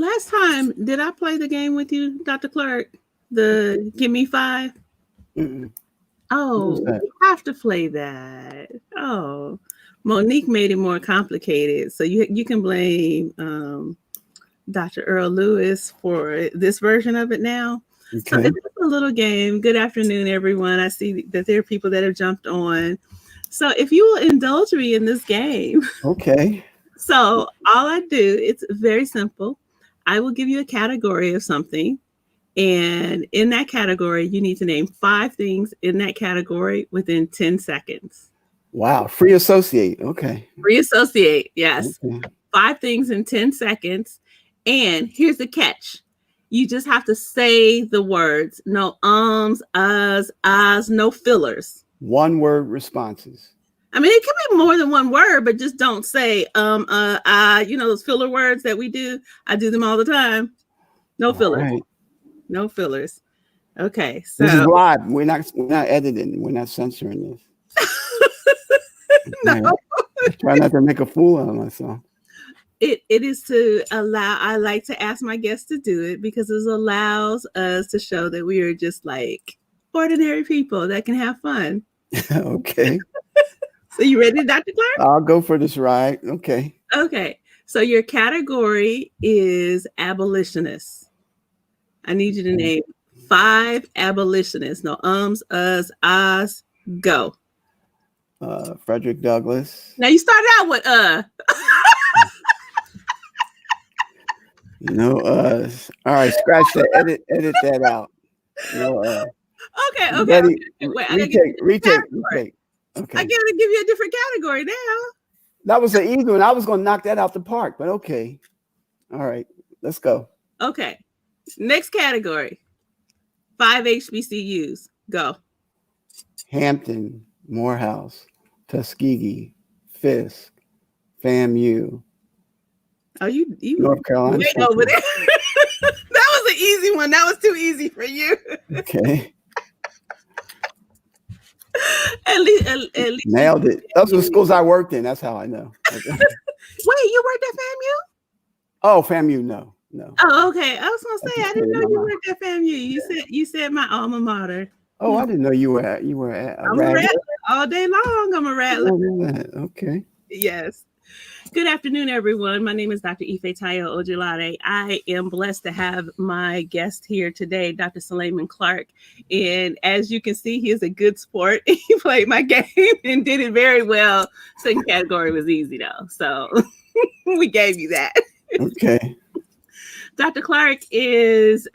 Last time, did I play the game with you, Dr. Clark? The Give Me Five? Mm-mm. What was Oh, that? we have to play that. Oh, Monique made it more complicated. So you can blame Dr. Earl Lewis for this version of it now. So Okay. it's a little game. Good afternoon, everyone. I see that there are people that have jumped on. So if you will indulge me in this game, Okay. so all I do, it's very simple. I will give you a category of something. And in that category, you need to name five things in that category within 10 seconds. Wow. Free associate. Okay. Reassociate, yes. Okay. Five things in 10 seconds. And here's the catch. You just have to say the words. No ums, uhs, ahs, no fillers. One word responses. I mean, it could be more than one word, but just don't say those filler words that we do. I do them all the time. No All fillers. right. No fillers. Okay, This is so live. We're not editing. We're not censoring this. no. All right. Try not to make a fool out of myself. It is to allow. I like to ask my guests to do it because it allows us to show that we are just like ordinary people that can have fun. Okay. So you ready, Dr. Clark? I'll go for this ride. Okay. Okay. So your category is abolitionists. I need you to name five abolitionists. No ums, uhs, ahs. Go. Frederick Douglass. Now you started out with No. All right. Scratch that. Edit that out. No. Okay. Ready? Wait, I gotta give you a Retake. category. I Okay. gotta give you a different category now. That was an easy one. I was going to knock that out the park, but okay. All right. Let's go. Okay. Next category. Five HBCUs. Go. Hampton, Morehouse, Tuskegee, Fisk, FAMU, Oh, you North Carolina way Central. over there. That was an easy one. That was too easy for you. Okay. At least Nailed it. Those are the schools I worked in. That's how I know. Okay. Wait, you worked at FAMU? Oh, FAMU, no. Oh, okay. I was gonna say I didn't know Educated my you mind. worked at FAMU. You said my alma mater. Oh, I didn't know you were at a I'm a rattler. rattler all day long. I'm a rattler. Okay. Yes. Good afternoon, everyone. My name is Dr. Ifetayo Ojelade. I am blessed to have my guest here today, Dr. Sulayman Clark. And as you can see, he is a good sport. He played my game and did it very well. Second category was easy, though. So we gave you that. Okay. Dr. Clark is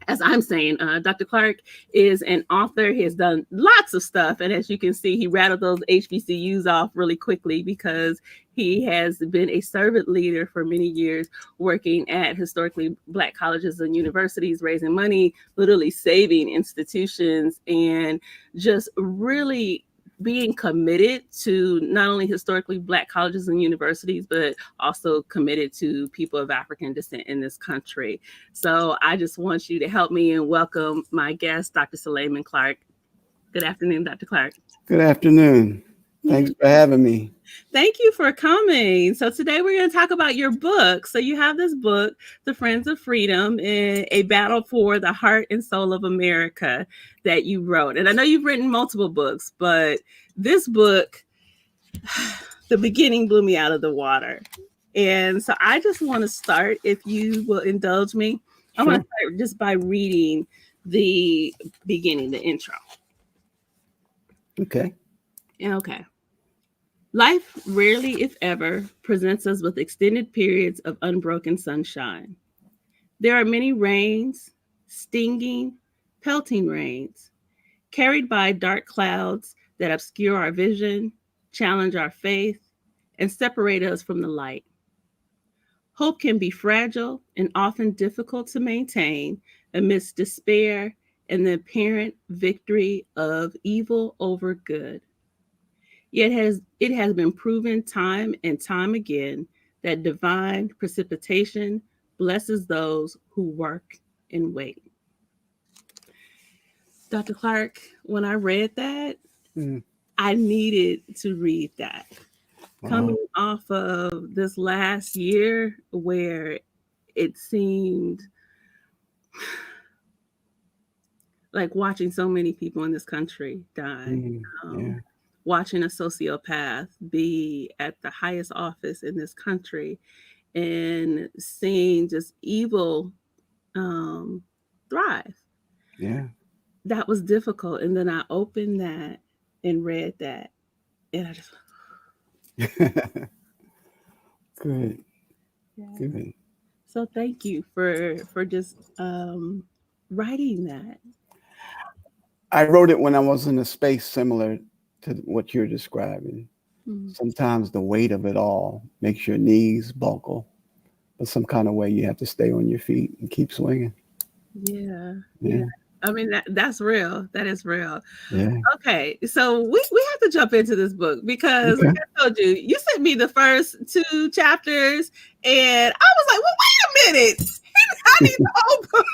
as I'm saying, Dr. Clark is an author. He has done lots of stuff. And as you can see, he rattled those HBCUs off really quickly because he has been a servant leader for many years, working at historically Black colleges and universities, raising money, literally saving institutions, and just really being committed to not only historically Black colleges and universities, but also committed to people of African descent in this country. So I just want you to help me and welcome my guest, Dr. Sulayman Clark. Good afternoon, Dr. Clark. Good afternoon. Thanks for having me. Thank you for coming. So today we're going to talk about your book. So you have this book, The Friends of Freedom, a battle for the heart and soul of America, that you wrote. And I know you've written multiple books, but this book, the beginning blew me out of the water. And so I just want to start, if you will indulge me. I want to start just by reading the beginning, the intro. Okay. Okay. Life rarely, if ever, presents us with extended periods of unbroken sunshine. There are many rains, stinging, pelting rains, carried by dark clouds that obscure our vision, challenge our faith, and separate us from the light. Hope can be fragile and often difficult to maintain amidst despair and the apparent victory of evil over good. Yet it has been proven time and time again that divine precipitation blesses those who work and wait. Dr. Clark, when I read that, I needed to read that. Coming off of this last year where it seemed like watching so many people in this country die, Yeah. watching a sociopath be at the highest office in this country, and seeing just evil um, thrive. Yeah. That was difficult. And then I opened that and read that, and I just, Good. yeah. Good. So thank you for just writing that. I wrote it when I was in a space similar to what you're describing. Mm, Sometimes the weight of it all makes your knees buckle, but some kind of way you have to stay on your feet and keep swinging. yeah, yeah. Yeah. I mean that, that's real. That is real. Yeah. Okay, so we have to jump into this book because, like Okay. I told you, you sent me the first two chapters, and I was like, "Well, wait a minute, I need the whole book."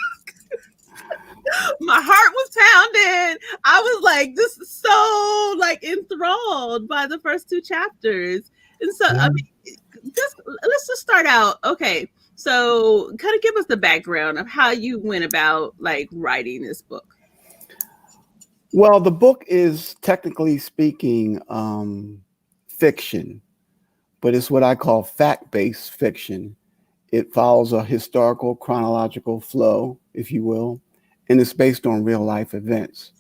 My heart was pounding. I was like, just so like enthralled by the first two chapters, and so I Yeah. mean, just let's just start out. Okay, so kind of give us the background of how you went about like writing this book. Well, the book is technically speaking fiction, but it's what I call fact based fiction. It follows a historical chronological flow, if you will, and it's based on real life events.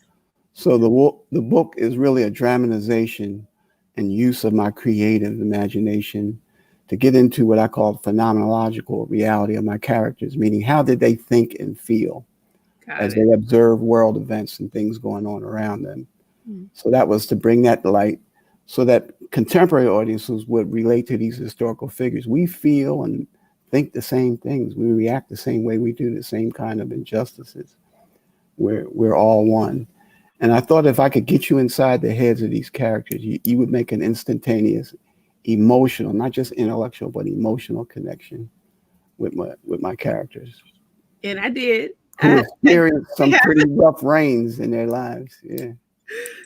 So the book is really a dramatization and use of my creative imagination to get into what I call phenomenological reality of my characters, meaning how did they think and feel Got as it. they observe world events and things going on around them. Mm. So that was to bring that to light so that contemporary audiences would relate to these historical figures. We feel and think the same things. We react the same way. We do the same kind of injustices. We're all one. And I thought if I could get you inside the heads of these characters, you would make an instantaneous, emotional, not just intellectual, but emotional connection with my characters And I did. who I experienced some pretty rough reigns in their lives. Yeah.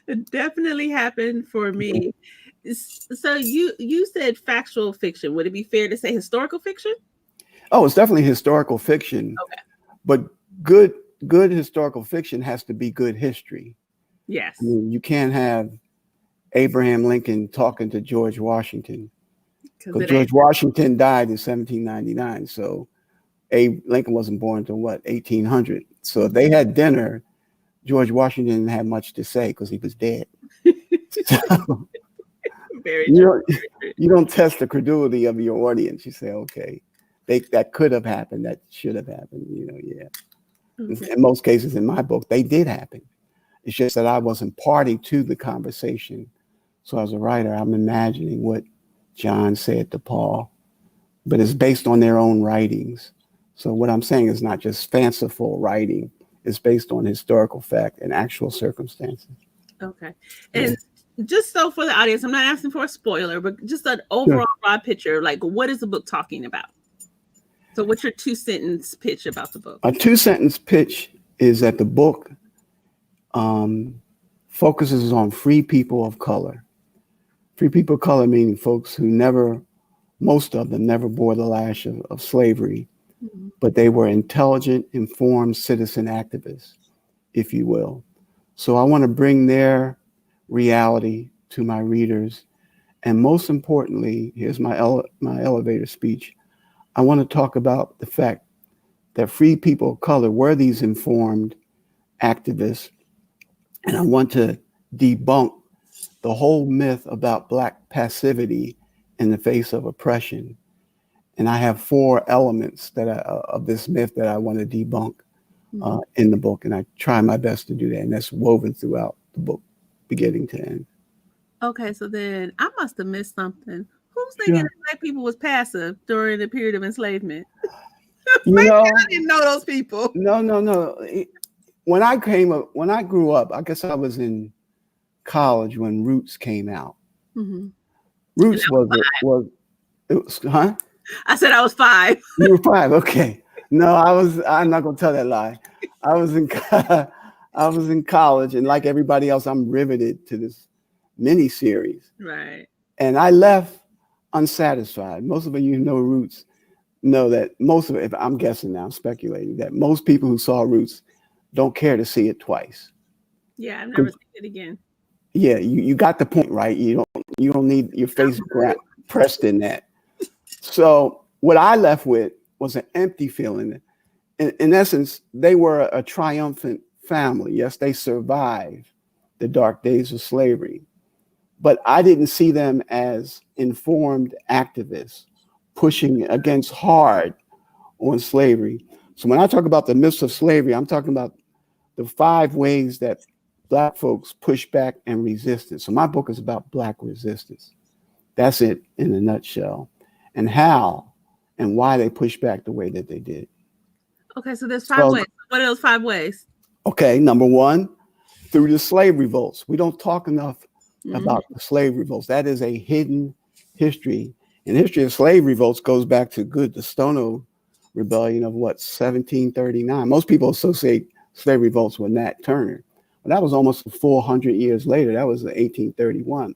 it definitely happened for me. So you said factual fiction. Would it be fair to say historical fiction? Oh, it's definitely historical fiction, Okay. but good good historical fiction has to be good history. I Yes. mean, you can't have Abraham Lincoln talking to George Washington Because because it ain't. George Washington died in 1799. So Abe Lincoln wasn't born until what, 1800. So if they had dinner, George Washington didn't have much to say because he was dead. So Very you true. don't, Very true. you don't test the credulity of your audience. You say, okay, that could have happened, that should have happened. Yeah. Okay. In most cases in my book, they did happen. It's just that I wasn't party to the conversation. So as a writer, I'm imagining what John said to Paul, but it's based on their own writings. So what I'm saying is not just fanciful writing, it's based on historical fact and actual circumstances. Okay. Yeah. And just so for the audience, I'm not asking for a spoiler, but just an Sure. overall broad picture. Like, what is the book talking about? So, what's your two sentence pitch about the book? A two-sentence pitch is that the book um, focuses on free people of color. Free people of color meaning folks who never, most of them never bore the lash of slavery, Mhm. but they were intelligent, informed citizen activists, if you will. So I want to bring their reality to my readers. And most importantly, here's my elevator speech. I want to talk about the fact that free people of color were these informed activists. And I want to debunk the whole myth about Black passivity in the face of oppression. And I have four elements of this myth that I want to debunk Mhm. in the book, and I try my best to do that, and that's woven throughout the book, beginning to end. Okay, so then I must have missed something. Who's thinking Sure. that Black people was passive during the period of enslavement? You Maybe I know, didn't know those people. no, no, no. When I grew up, I guess I was in college when Roots came out. Mhm. Roots was it was, huh? I said I was 5. You were 5, okay. No, I was. I'm not gonna tell that lie. I was in I was in college, and like everybody else, I'm riveted to this mini series, Right. and I left unsatisfied. Most of you know Roots. know that most of it, if I'm guessing now, I'm speculating that most people who saw Roots don't care to see it twice. Yeah, I've never 'Cause, seen it again. yeah, you got the point, right? You don't need your face pressed in that. So what I left with was an empty feeling. In essence, they were a triumphant family. Yes, they survived the dark days of slavery, but I didn't see them as informed activists pushing against hard on slavery. So when I talk about the myths of slavery, I'm talking about the 5 ways that Black folks push back and resistance. So my book is about Black resistance. That's it in a nutshell, and how and why they push back the way that they did. Okay, so there's 5 ways. So, What are those 5 ways? okay, number one, through the slave revolts. We don't talk enough Mhm. about the slave revolts. That is a hidden history. And the history of slave revolts goes back to the Stono Rebellion of what, 1739. Most people associate slave revolts with Nat Turner. But that was almost 400 years later. That was 1831.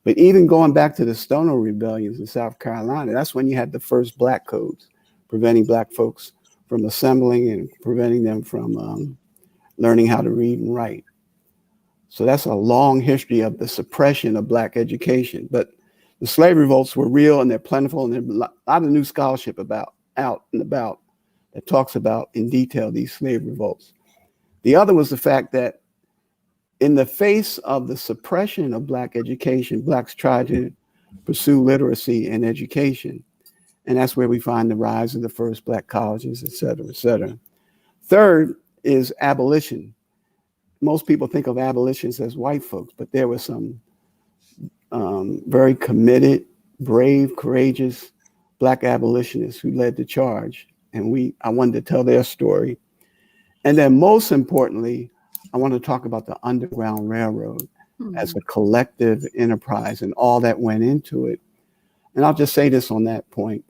But even going back to the Stono rebellions in South Carolina, that's when you had the first black codes, preventing Black folks from assembling and preventing them from learning how to read and write. So that's a long history of the suppression of Black education. But the slave revolts were real and they're plentiful, and there's a lot of new scholarship about out and about that talks about in detail these slave revolts. The other was the fact that in the face of the suppression of Black education, Blacks tried to pursue literacy and education. And that's where we find the rise of the first Black colleges, et cetera, et cetera. Third is abolition. Most people think of abolitionists as white folks, but there were some very committed, brave, courageous Black abolitionists who led the charge. And I wanted to tell their story. And then most importantly, I want to talk about the Underground Railroad as Mhm. a collective enterprise and all that went into it. And I'll just say this on that point.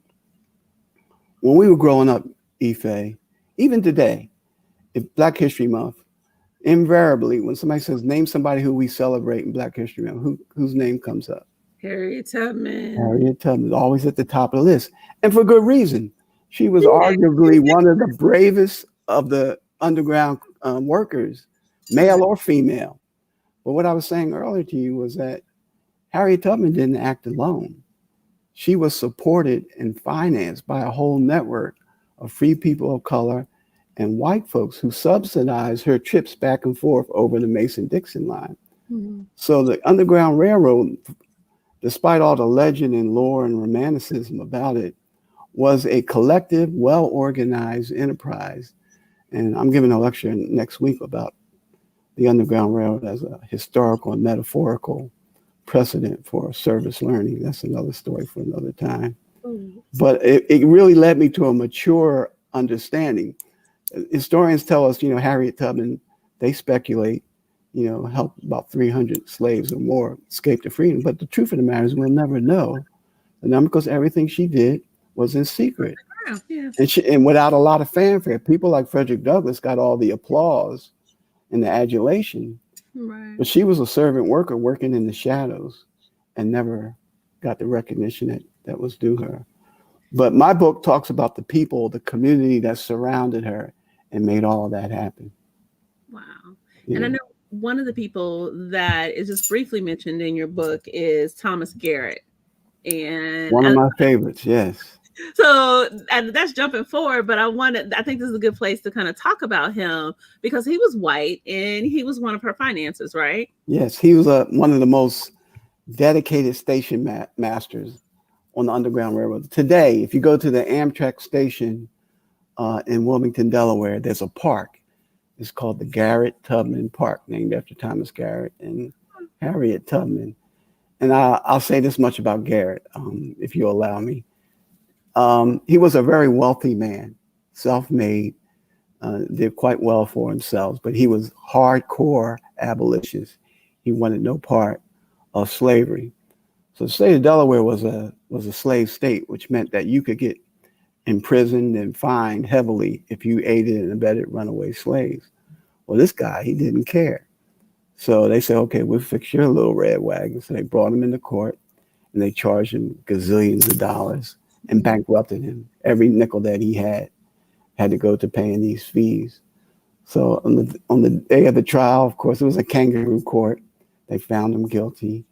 When we were growing up, Ife, even today, if Black History Month, invariably, when somebody says, name somebody who we celebrate in Black History Month, whose name comes up? Harriet Tubman. Harriet Tubman is always at the top of the list. And for good reason. She was Yeah, arguably one of the bravest of the underground workers, right. male or female. But what I was saying earlier to you was that Harriet Tubman didn't act alone. She was supported and financed by a whole network of free people of color and white folks who subsidized her trips back and forth over the Mason-Dixon line. Mhm. So the Underground Railroad, despite all the legend and lore and romanticism about it, was a collective, well-organized enterprise. And I'm giving a lecture next week about the Underground Railroad as a historical and metaphorical precedent for service learning. That's another story for another time. Ooh. But it really led me to a mature understanding. Historians tell us, Harriet Tubman, they speculate, helped about 300 slaves or more escape to freedom. But the truth of the matter is we'll never know the number because everything she did was in secret. Yeah, yeah. And without a lot of fanfare. People like Frederick Douglass got all the applause and the adulation, Right. but she was a servant worker working in the shadows and never got the recognition that was due her. But my book talks about the people, the community that surrounded her and made all of that happen. Wow. And I Yeah. know one of the people that is just briefly mentioned in your book is Thomas Garrett. And One of my favorites, yes. so and that's jumping forward, but I think this is a good place to kind of talk about him because he was white and he was one of her financiers, right? Yes, he was one of the most dedicated station masters on the Underground Railroad. Today, if you go to the Amtrak station in Wilmington, Delaware, there's a park. It's called the Garrett Tubman Park, named after Thomas Garrett and Harriet Tubman. And I'll say this much about Garrett, if you allow me. He was a very wealthy man, self-made, did quite well for himself, but he was hardcore abolitionist. He wanted no part of slavery. So the state of Delaware was a slave state, which meant that you could get imprisoned and fined heavily if you aided and abetted runaway slaves. Well, this guy, he didn't care. So they said, okay, we'll fix your little red wagon. So they brought him into court and they charged him gazillions of dollars and bankrupted him. Every nickel that he had to go to paying these fees. So on the day of the trial, of course, it was a kangaroo court. They found him guilty.